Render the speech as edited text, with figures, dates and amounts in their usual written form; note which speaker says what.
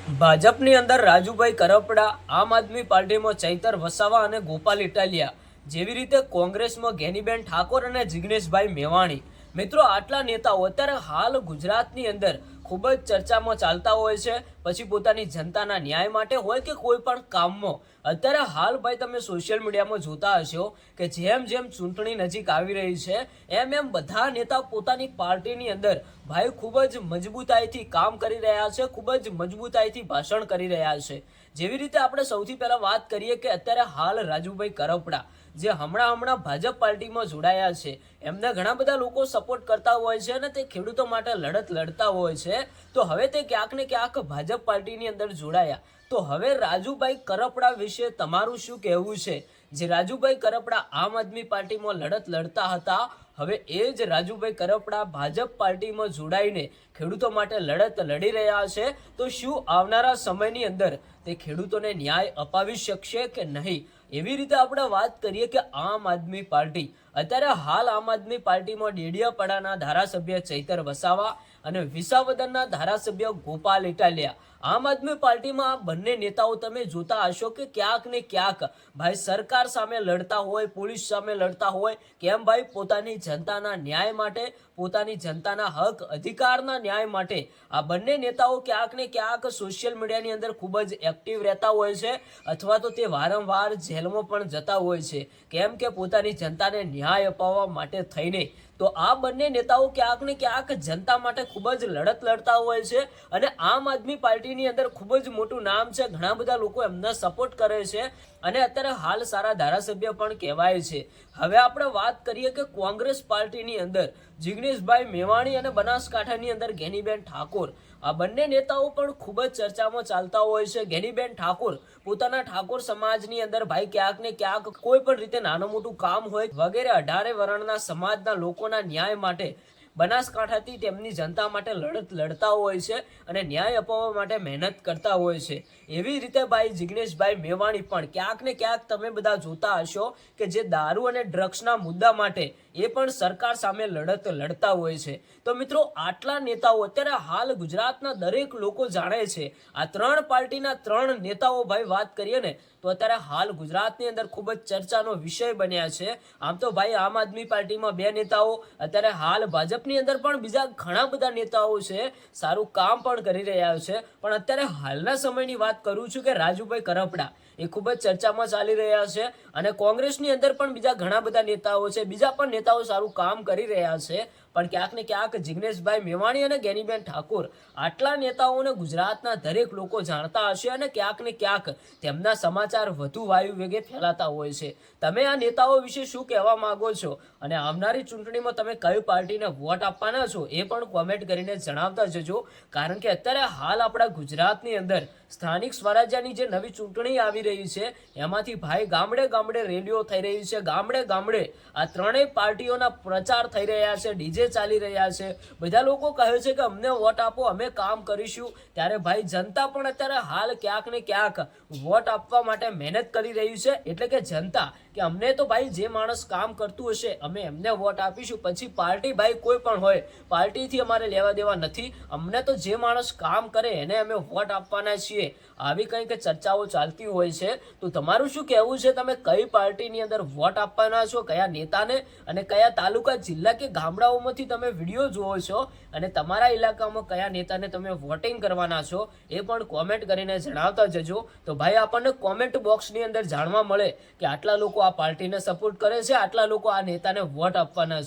Speaker 1: ભાજપની અંદર રાજુભાઈ કરપડા, આમ આદમી પાર્ટીમાં ચૈતર વસાવા અને ગોપાલ ઇટાલિયા, જેવી રીતે કોંગ્રેસમાં ગેનીબેન ઠાકોર અને જિગ્નેશભાઈ મેવાણી. મિત્રો, આટલા નેતાઓ અત્યારે હાલ ગુજરાતની અંદર ખૂબ જ ચર્ચામાં ચાલતા હોય છે. પછી પોતાની જનતાના ન્યાય માટે હોય કે કોઈ પણ કામમાં અત્યારે હાલ ભાઈ તમે સોશિયલ મીડિયામાં જોતા હશો કે જેમ જેમ ચૂંટણી નજીક આવી રહી છે એમ એમ બધા નેતા પોતાની પાર્ટીની અંદર ભાઈ ખૂબ જ મજબૂતાઈથી કામ કરી રહ્યા છે, ખૂબ જ મજબૂતાઈથી ભાષણ કરી રહ્યા છે. જેવી રીતે આપણે સૌથી પહેલા વાત કરીએ કે અત્યારે હાલ રાજુભાઈ કરપડા જે હમણાં ભાજપ પાર્ટીમાં જોડાયા છે, એમને ઘણા બધા લોકો સપોર્ટ કરતા હોય છે અને તે ખેડૂતો માટે લડત લડતા હોય છે. તો હવે તે ક્યાંક ને ક્યાંક ભાજપ પાર્ટીની અંદર જોડાયા. તો હવે રાજુભાઈ કરપડા વિશે તમારું શું કહેવું છે? જે રાજુભાઈ કરપડા આમ આદમી પાર્ટીમાં લડત લડતા હતા, હવે એ જ રાજુભાઈ કરપડા ભાજપ પાર્ટીમાં જોડાઈને ખેડૂતો માટે લડત લડી રહ્યા છે. તો શું આવનારા સમયની અંદર તે ખેડૂતોને ન્યાય અપાવી શકશે કે નહીં? એવી રીતે આપણે વાત કરીએ કે આમ આદમી પાર્ટી અત્યારે હાલ આમ આદમી પાર્ટીમાં ડેડિયાપાડાના ધારાસભ્ય ચૈતર વસાવા અને વિસાવદરના ધારાસભ્ય ગોપાલ ઇટાલિયા, આમ આદમી પાર્ટીમાં આ બંને નેતાઓ તમે જોતા હશો કે ક્યાંક ને ક્યાંક ભાઈ સરકાર સામે લડતા હોય, પોલીસ સામે લડતા હોય. કેમ ભાઈ? પોતાની જનતાના ન્યાય માટે, પોતાની જનતાના હક અધિકારના ન્યાય માટે આ બંને નેતાઓ ક્યાંક ને ક્યાંક સોશિયલ મીડિયાની અંદર ખૂબ જ એક્ટિવ રહેતા હોય છે, અથવા તો તે વારંવાર જેલમાં પણ જતા હોય છે. કેમ કે પોતાની જનતાને ન્યાય અપાવવા માટે થઈને. તો આ બંને નેતાઓ ક્યાંક ને ક્યાંક જનતા માટે ખૂબ જ લડત લડતા હોય છે અને આમ આદમી પાર્ટીની અંદર ખૂબ જ મોટું નામ છે. ઘણા બધા લોકો એમને સપોર્ટ કરે છે અને અત્યારે હાલ સારા ધારાસભ્ય પણ કહેવાય છે. હવે આપણે વાત કરીએ કે કોંગ્રેસ પાર્ટીની અંદર જિગ્નેશભાઈ મેવાણી અને બનાસકાંઠાની અંદર ગેનીબેન ઠાકોર, આ બંને નેતાઓ પણ ખૂબ જ ચર્ચામાં ચાલતા હોય છે. ગેનીબેન ઠાકોર પોતાના ઠાકોર સમાજની અંદર ભાઈ ક્યાંક ને ક્યાંક કોઈ પણ રીતે નાનું મોટું કામ હોય વગેરે 18 વર્ણના સમાજના લોકોના ન્યાય માટે બનાસકાંઠાથી તેમની જનતા માટે લડત લડતા હોય છે અને ન્યાય અપાવવા માટે મહેનત કરતા હોય છે. એવી રીતે ભાઈ જિગ્નેશભાઈ મેવાણી પણ ક્યાંક ને ક્યાંક તમે બધા જોતા હશો કે જે દારૂ અને ડ્રગ્સના મુદ્દા માટે એ પણ સરકાર સામે લડત લડતા હોય છે. તો મિત્રો, આટલા નેતાઓ અત્યારે હાલ ગુજરાતના દરેક લોકો જાણે છે. આ ત્રણ પાર્ટીના ત્રણ નેતાઓ ભાઈ વાત કરીએ ને તો અત્યારે હાલ ગુજરાતની અંદર ખૂબ જ ચર્ચાનો વિષય બન્યા છે. આમ તો ભાઈ આમ આદમી પાર્ટીમાં 2 નેતાઓ, અત્યારે હાલ ભાજપની અંદર પણ બીજા ઘણા બધા નેતાઓ છે, સારું કામ પણ કરી રહ્યા છે. પણ અત્યારે હાલના સમયની વાત કરું છું કે રાજુભાઈ કરપડા એ ખૂબ જ ચર્ચામાં ચાલી રહ્યા છે અને કોંગ્રેસની અંદર પણ બીજા ઘણા બધા નેતાઓ છે, બીજા પણ નેતાઓ સારું કામ કરી રહ્યા છે. પણ ક્યાંક ને ક્યાંક જિગ્નેશભાઈ મેવાણી અને ગેનીબેન ઠાકોર આટલા નેતાઓને ગુજરાતના દરેક લોકો જાણતા હશે અને ક્યાંક ને ક્યાંક તેમના સમાચાર વધુ વાયુ વેગે ફેલાતા હોય છે. તમે આ નેતાઓ વિશે શું કહેવા માંગો છો અને આવનારી ચૂંટણીમાં તમે કઈ પાર્ટીને વોટ આપવાના છો એ પણ કોમેન્ટ કરીને જણાવતા જજો. કારણ કે અત્યારે હાલ આપણા ગુજરાતની અંદર સ્થાનિક સ્વરાજ્યની જે નવી ચૂંટણી આવી રહી છે એમાંથી ભાઈ ગામડે ગામડે રેલીઓ થઈ રહી છે, ગામડે ગામડે આ ત્રણેય પાર્ટીઓના પ્રચાર થઈ રહ્યા છે, ડીજે ચાલી રહ્યા છે. બધા લોકો કહે છે કે અમને વોટ આપો, અમે કામ કરીશું. ત્યારે ભાઈ જનતા પણ અત્યારે હાલ ક્યાંક ને ક્યાંક વોટ આપવા માટે મહેનત કરી રહી છે. એટલે કે જનતા કે અમને તો ભાઈ જે માણસ કામ કરતું હશે અમે એમને વોટ આપીશું. પછી પાર્ટી ભાઈ કોઈ પણ હોય, પાર્ટીથી અમારે લેવા દેવા નથી. અમને તો જે માણસ કામ કરે એને અમે વોટ આપવાના છીએ. આવી કંઈક ચર્ચાઓ ચાલતી હોય છે. તો તમારું શું કહેવું છે? તમે કઈ પાર્ટીની અંદર વોટ આપવાના છો, કયા નેતાને, અને કયા તાલુકા, જિલ્લા કે ગામડાઓમાંથી તમે વિડીયો જુઓ છો અને તમારા ઇલાકામાં કયા નેતાને તમે વોટિંગ કરવાના છો એ પણ કોમેન્ટ કરીને જણાવતા જજો. તો ભાઈ આપણને કોમેન્ટ બોક્સની અંદર જાણવા મળે કે આટલા લોકો આ પાર્ટીને સપોર્ટ કરે છે, આટલા લોકો આ નેતાને વોટ આપવાના છે.